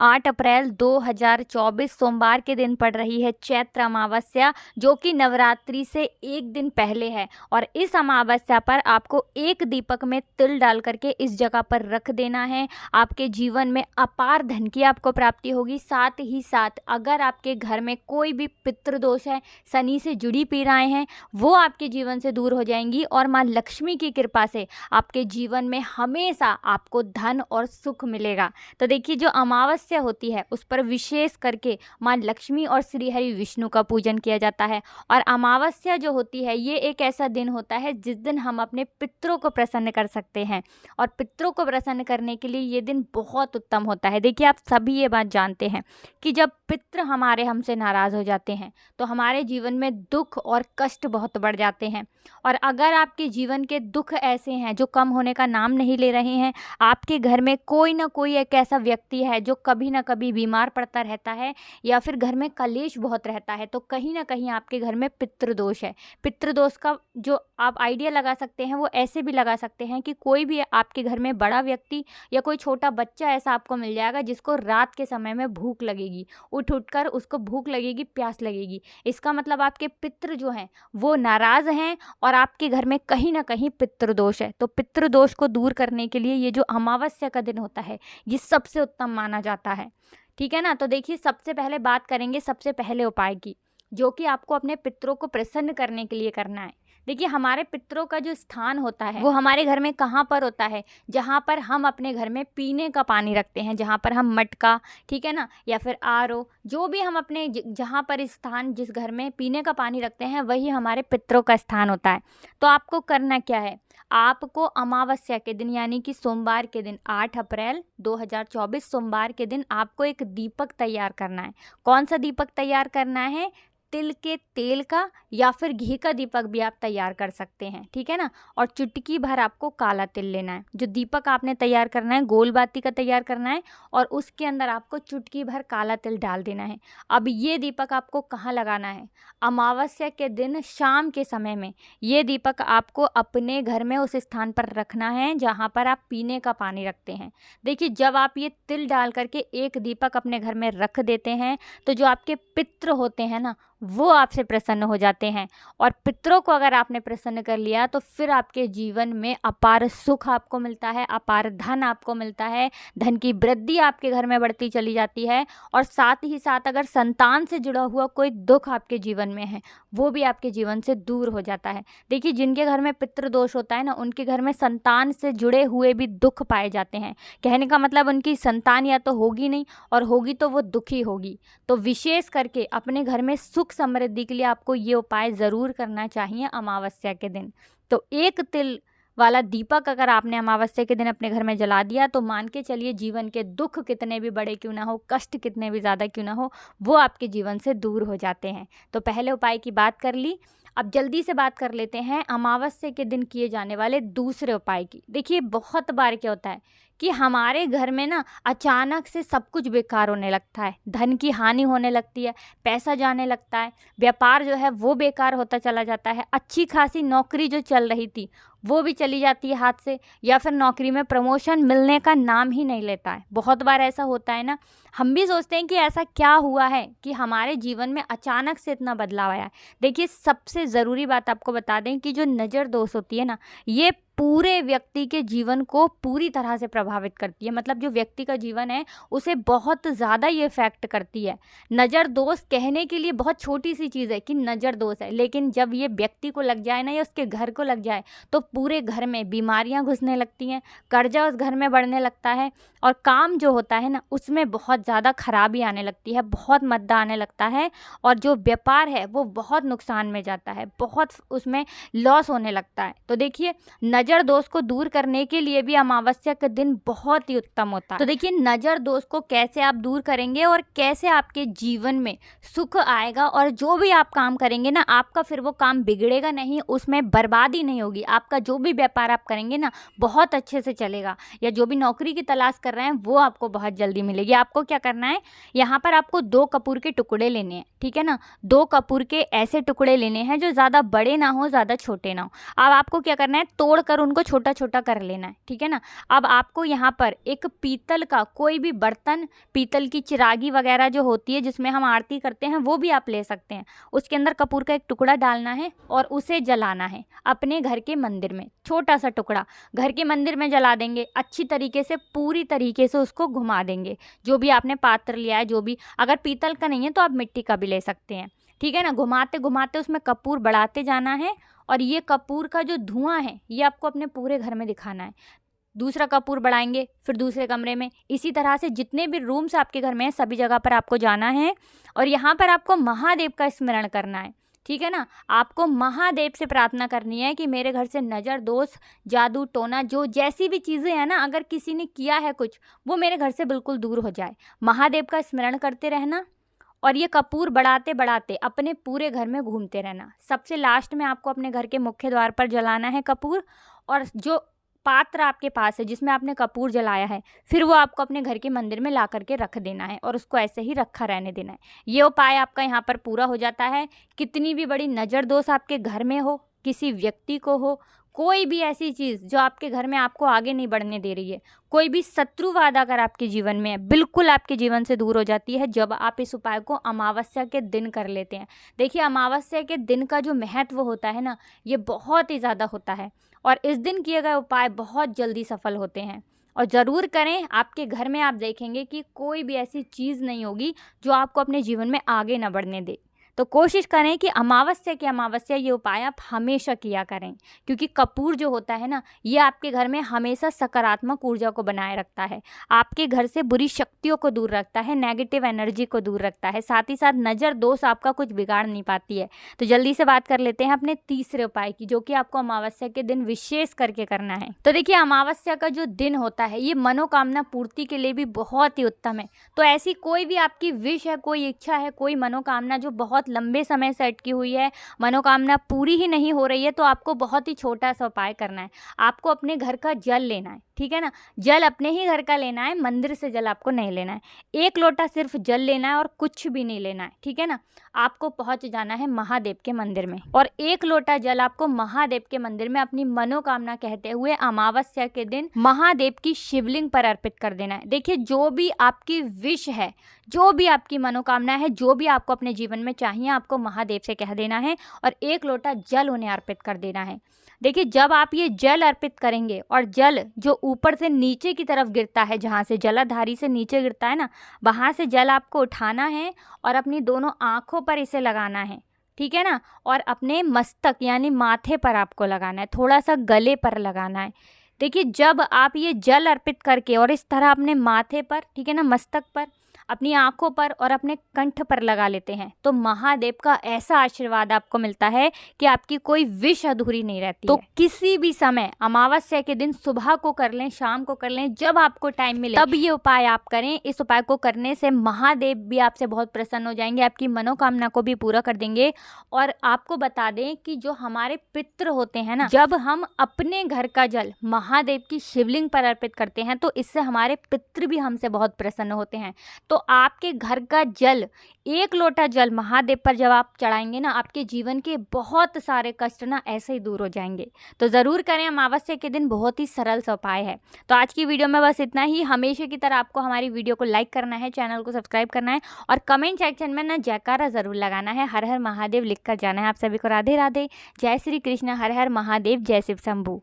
8 अप्रैल 2024 सोमवार के दिन पड़ रही है चैत्र अमावस्या, जो कि नवरात्रि से एक दिन पहले है। और इस अमावस्या पर आपको एक दीपक में तिल डाल करके इस जगह पर रख देना है। आपके जीवन में अपार धन की आपको प्राप्ति होगी। साथ ही साथ अगर आपके घर में कोई भी पितृदोष है, शनि से जुड़ी पीड़ाएं हैं, वो आपके जीवन से दूर हो जाएंगी और माँ लक्ष्मी की कृपा से आपके जीवन में हमेशा आपको धन और सुख मिलेगा। तो देखिए, जो अमावस्या होती है उस पर विशेष करके माँ लक्ष्मी और श्री हरि विष्णु का पूजन किया जाता है। और अमावस्या जो होती है ये एक ऐसा दिन होता है जिस दिन हम अपने पितरों को प्रसन्न कर सकते हैं। और पितरों को प्रसन्न करने के लिए ये दिन बहुत उत्तम होता है। देखिए, आप सभी ये बात जानते हैं कि जब पितृ हमारे हमसे नाराज़ हो जाते हैं तो हमारे जीवन में दुख और कष्ट बहुत बढ़ जाते हैं। और अगर आपके जीवन के दुख ऐसे हैं जो कम होने का नाम नहीं ले रहे हैं, आपके घर में कोई ना कोई एक ऐसा व्यक्ति है जो कभी ना कभी बीमार पड़ता रहता है या फिर घर में कलेश बहुत रहता है, तो कहीं ना कहीं आपके घर में पितृदोष है। पितृदोष का जो आप आइडिया लगा सकते हैं वो ऐसे भी लगा सकते हैं कि कोई भी आपके घर में बड़ा व्यक्ति या कोई छोटा बच्चा ऐसा आपको मिल जाएगा जिसको रात के समय में भूख लगेगी, उठकर उसको भूख लगेगी, प्यास लगेगी। इसका मतलब आपके पितृ जो हैं वो नाराज़ हैं और आपके घर में कहीं ना कहीं पितृदोष है। तो पितृदोष को दूर करने के लिए ये जो अमावस्या का दिन होता है ये सबसे उत्तम माना जाता है। ठीक है ना। तो देखिए, सबसे पहले बात करेंगे सबसे पहले उपाय की, जो कि आपको अपने पितरों को प्रसन्न करने के लिए करना है। देखिए, हमारे पितरों का जो स्थान होता है वो हमारे घर में कहाँ पर होता है? जहाँ पर हम अपने घर में पीने का पानी रखते हैं, जहाँ पर हम मटका, ठीक है ना, या फिर आरओ, जो भी हम अपने जहाँ पर स्थान जिस घर में पीने का पानी रखते हैं वही हमारे पितरों का स्थान होता है। तो आपको करना क्या है? आपको अमावस्या के दिन यानी कि सोमवार के दिन 8 अप्रैल 2024 सोमवार के दिन आपको एक दीपक तैयार करना है। कौन सा दीपक तैयार करना है? तिल के तेल का या फिर घी का दीपक भी आप तैयार कर सकते हैं, ठीक है ना। और चुटकी भर आपको काला तिल लेना है। जो दीपक आपने तैयार करना है गोल बाती का तैयार करना है और उसके अंदर आपको चुटकी भर काला तिल डाल देना है। अब ये दीपक आपको कहाँ लगाना है? अमावस्या के दिन शाम के समय में ये दीपक आपको अपने घर में उस स्थान पर रखना है जहाँ पर आप पीने का पानी रखते हैं। देखिए, जब आप ये तिल डाल करके एक दीपक अपने घर में रख देते हैं तो जो आपके पितृ होते हैं ना वो आपसे प्रसन्न हो जाते हैं। और पितरों को अगर आपने प्रसन्न कर लिया तो फिर आपके जीवन में अपार सुख आपको मिलता है, अपार धन आपको मिलता है, धन की वृद्धि आपके घर में बढ़ती चली जाती है। और साथ ही साथ अगर संतान से जुड़ा हुआ कोई दुख आपके जीवन में है वो भी आपके जीवन से दूर हो जाता है। देखिए, जिनके घर में पितृदोष होता है ना उनके घर में संतान से जुड़े हुए भी दुख पाए जाते हैं। कहने का मतलब उनकी संतान या तो होगी नहीं और होगी तो वो दुखी होगी। तो विशेष करके अपने घर में सुख समृद्धि के लिए आपको ये उपाय ज़रूर करना चाहिए अमावस्या के दिन। तो एक तिल वाला दीपक अगर आपने अमावस्या के दिन अपने घर में जला दिया तो मान के चलिए जीवन के दुख कितने भी बड़े क्यों ना हो, कष्ट कितने भी ज़्यादा क्यों ना हो, वो आपके जीवन से दूर हो जाते हैं। तो पहले उपाय की बात कर ली, अब जल्दी से बात कर लेते हैं अमावस्या के दिन किए जाने वाले दूसरे उपाय की। देखिए, बहुत बार क्या होता है कि हमारे घर में ना अचानक से सब कुछ बेकार होने लगता है, धन की हानि होने लगती है, पैसा जाने लगता है, व्यापार जो है वो बेकार होता चला जाता है, अच्छी खासी नौकरी जो चल रही थी वो भी चली जाती है हाथ से, या फिर नौकरी में प्रमोशन मिलने का नाम ही नहीं लेता है। बहुत बार ऐसा होता है ना, हम भी सोचते हैं कि ऐसा क्या हुआ है कि हमारे जीवन में अचानक से इतना बदलाव आया है। देखिए, सबसे ज़रूरी बात आपको बता दें कि जो नज़र दोष होती है ना ये पूरे व्यक्ति के जीवन को पूरी तरह से प्रभावित करती है। मतलब जो व्यक्ति का जीवन है उसे बहुत ज़्यादा ये इफेक्ट करती है। नज़र दोष कहने के लिए बहुत छोटी सी चीज़ है कि नज़र दोष है, लेकिन जब ये व्यक्ति को लग जाए ना या उसके घर को लग जाए तो पूरे घर में बीमारियां घुसने लगती हैं, कर्जा उस घर में बढ़ने लगता है और काम जो होता है ना उसमें बहुत ज़्यादा खराबी आने लगती है, बहुत मद्दा आने लगता है और जो व्यापार है वो बहुत नुकसान में जाता है, बहुत उसमें लॉस होने लगता है। तो देखिए, नज़र दोष को दूर करने के लिए भी अमावस्या का दिन बहुत ही उत्तम होता है। तो देखिए, नज़र दोष को कैसे आप दूर करेंगे और कैसे आपके जीवन में सुख आएगा और जो भी आप काम करेंगे ना आपका फिर वो काम बिगड़ेगा नहीं, उसमें बर्बादी नहीं होगी। आपका जो भी व्यापार आप करेंगे ना बहुत अच्छे से चलेगा, या जो भी नौकरी की तलाश कर रहे हैं वो आपको बहुत जल्दी मिलेगी। आपको क्या करना है, यहाँ पर आपको 2 कपूर के टुकड़े लेने हैं, ठीक है ना। 2 कपूर के ऐसे टुकड़े लेने हैं जो ज़्यादा बड़े ना हो ज़्यादा छोटे ना हो। अब आपको क्या करना है, तोड़ कर उनको छोटा छोटा कर लेना है, ठीक है ना। अब आपको यहाँ पर एक पीतल का कोई भी बर्तन, पीतल की चिरागी वगैरह जो होती है जिसमें हम आरती करते हैं वो भी आप ले सकते हैं। उसके अंदर कपूर का एक टुकड़ा डालना है और उसे जलाना है अपने घर के मंदिर में। छोटा सा टुकड़ा घर के मंदिर में जला देंगे, अच्छी तरीके से पूरी तरीके से उसको घुमा देंगे। जो भी आपने पात्र लिया है, जो भी, अगर पीतल का नहीं है तो आप मिट्टी का भी ले सकते हैं, ठीक है ना। घुमाते घुमाते उसमें कपूर बढ़ाते जाना है और ये कपूर का जो धुआं है ये आपको अपने पूरे घर में दिखाना है। दूसरा कपूर बढ़ाएंगे, फिर दूसरे कमरे में, इसी तरह से जितने भी रूम्स आपके घर में हैं सभी जगह पर आपको जाना है और यहाँ पर आपको महादेव का स्मरण करना है, ठीक है ना। आपको महादेव से प्रार्थना करनी है कि मेरे घर से नज़र, दोष, जादू टोना, जो जैसी भी चीज़ें हैं ना, अगर किसी ने किया है कुछ, वो मेरे घर से बिल्कुल दूर हो जाए। महादेव का स्मरण करते रहना और ये कपूर बढ़ाते बढ़ाते अपने पूरे घर में घूमते रहना। सबसे लास्ट में आपको अपने घर के मुख्य द्वार पर जलाना है कपूर, और जो पात्र आपके पास है जिसमें आपने कपूर जलाया है, फिर वो आपको अपने घर के मंदिर में ला करके रख देना है और उसको ऐसे ही रखा रहने देना है। ये उपाय आपका यहाँ पर पूरा हो जाता है। कितनी भी बड़ी नज़र दोष आपके घर में हो, किसी व्यक्ति को हो, कोई भी ऐसी चीज़ जो आपके घर में आपको आगे नहीं बढ़ने दे रही है, कोई भी शत्रुवाद अगर आपके जीवन में है, बिल्कुल आपके जीवन से दूर हो जाती है जब आप इस उपाय को अमावस्या के दिन कर लेते हैं। देखिए, अमावस्या के दिन का जो महत्व होता है ना, ये बहुत ही ज़्यादा होता है और इस दिन किए गए उपाय बहुत जल्दी सफल होते हैं। और ज़रूर करें, आपके घर में आप देखेंगे कि कोई भी ऐसी चीज़ नहीं होगी जो आपको अपने जीवन में आगे न बढ़ने दे। तो कोशिश करें कि अमावस्या की अमावस्या ये उपाय आप हमेशा किया करें, क्योंकि कपूर जो होता है ना, ये आपके घर में हमेशा सकारात्मक ऊर्जा को बनाए रखता है, आपके घर से बुरी शक्तियों को दूर रखता है, नेगेटिव एनर्जी को दूर रखता है, साथ ही साथ नज़र दोष आपका कुछ बिगाड़ नहीं पाती है। तो जल्दी से बात कर लेते हैं अपने तीसरे उपाय की, जो कि आपको अमावस्या के दिन विशेष करके करना है। तो देखिए, अमावस्या का जो दिन होता है ये मनोकामना पूर्ति के लिए भी बहुत ही उत्तम है। तो ऐसी कोई भी आपकी विश है, कोई इच्छा है, कोई मनोकामना जो बहुत लंबे समय से अटकी हुई है, मनोकामना पूरी ही नहीं हो रही है, तो आपको बहुत ही छोटा सा उपाय करना है। आपको अपने घर का जल लेना है, ठीक है ना। जल अपने ही घर का लेना है, मंदिर से जल आपको नहीं लेना है। 1 लोटा सिर्फ जल लेना है और कुछ भी नहीं लेना है, ठीक है ना। आपको पहुंच जाना है महादेव के मंदिर में और 1 लोटा जल आपको महादेव के मंदिर में अपनी मनोकामना कहते हुए अमावस्या के दिन महादेव की शिवलिंग पर अर्पित कर देना है। देखिए, जो भी आपकी विश है, जो भी आपकी मनोकामना है, जो भी आपको अपने जीवन में चाहिए, आपको महादेव से कह देना है और 1 लोटा जल उन्हें अर्पित कर देना है। देखिए, जब आप ये जल अर्पित करेंगे और जल जो ऊपर से नीचे की तरफ गिरता है, जहाँ से जलाधारी से नीचे गिरता है ना, वहाँ से जल आपको उठाना है और अपनी दोनों आँखों पर इसे लगाना है, ठीक है ना। और अपने मस्तक यानी माथे पर आपको लगाना है, थोड़ा सा गले पर लगाना है। देखिए, जब आप ये जल अर्पित करके और इस तरह अपने माथे पर, ठीक है ना, मस्तक पर, अपनी आंखों पर और अपने कंठ पर लगा लेते हैं, तो महादेव का ऐसा आशीर्वाद आपको मिलता है कि आपकी कोई विश अधूरी नहीं रहती तो है। किसी भी समय अमावस्या के दिन सुबह को कर लें, शाम को कर लें, जब आपको टाइम मिले तब ये उपाय आप करें। इस उपाय को करने से महादेव भी आपसे बहुत प्रसन्न हो जाएंगे, आपकी मनोकामना को भी पूरा कर देंगे। और आपको बता दें कि जो हमारे पितृ होते हैं ना, जब हम अपने घर का जल महादेव की शिवलिंग पर अर्पित करते हैं तो इससे हमारे पितृ भी हमसे बहुत प्रसन्न होते हैं। तो आपके घर का जल, 1 लोटा जल महादेव पर जब आप चढ़ाएंगे ना, आपके जीवन के बहुत सारे कष्ट ना ऐसे ही दूर हो जाएंगे। तो ज़रूर करें, अमावस्या के दिन बहुत ही सरल सा उपाय है। तो आज की वीडियो में बस इतना ही। हमेशा की तरह आपको हमारी वीडियो को लाइक करना है, चैनल को सब्सक्राइब करना है और कमेंट सेक्शन में ना जयकारा ज़रूर लगाना है, हर हर महादेव लिख कर जाना है। आप सभी को राधे राधे, जय श्री कृष्ण, हर हर महादेव, जय शिव शंभू।